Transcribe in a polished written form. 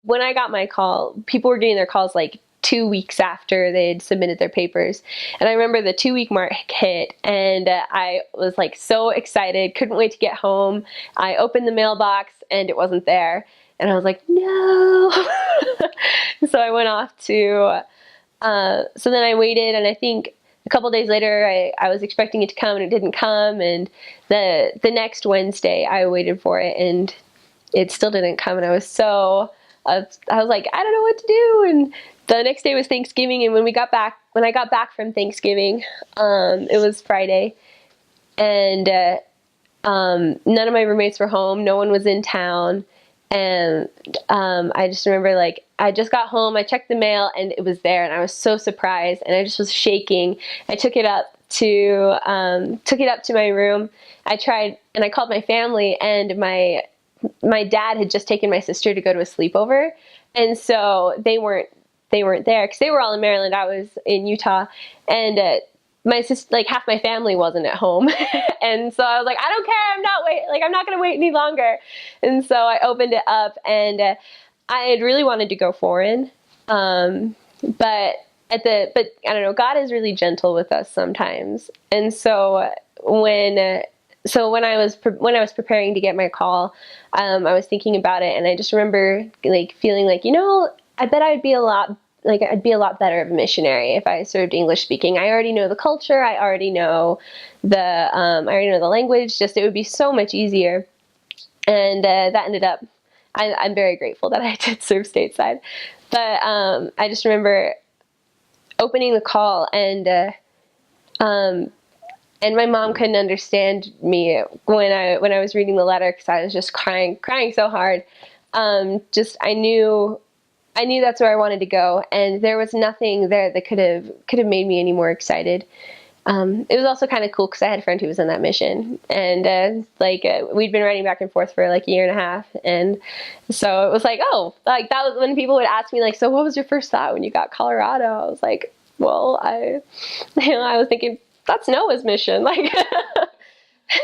When I got my call, people were getting their calls like 2 weeks after they'd submitted their papers. And I remember the 2-week mark hit, and I was like so excited, couldn't wait to get home. I opened the mailbox and it wasn't there. And I was like, no. So I went off to, so then I waited, and I think a couple days later, I was expecting it to come, and it didn't come. And the next Wednesday, I waited for it, and it still didn't come. And I was so, I was like, I don't know what to do. And the next day was Thanksgiving, and when I got back from Thanksgiving, it was Friday, and none of my roommates were home. No one was in town. And I just remember, like, I just got home, I checked the mail, and it was there, and I was so surprised, and I just was shaking. I took it up to my room. I tried, and I called my family, and my dad had just taken my sister to go to a sleepover, and so they weren't there because they were all in Maryland. I was in Utah, and my sister, like half my family wasn't at home. And so I was like, I don't care, I'm not gonna wait any longer. And so I opened it up, and I had really wanted to go foreign, but I don't know, God is really gentle with us sometimes. And so when I was preparing to get my call, I was thinking about it, and I just remember like feeling like, I bet I'd be a lot better of a missionary if I served English speaking. I already know the culture. I already know the language. Just, it would be so much easier. And that ended up, I'm very grateful that I did serve stateside. But I just remember opening the call, and my mom couldn't understand me when I was reading the letter, because I was just crying so hard. I knew that's where I wanted to go, and there was nothing there that could have made me any more excited. It was also kind of cool because I had a friend who was in that mission, and we'd been writing back and forth for like a year and a half, and so it was like, oh, like that was when people would ask me like, so what was your first thought when you got Colorado? I was like, well, I was thinking, that's Noah's mission, like.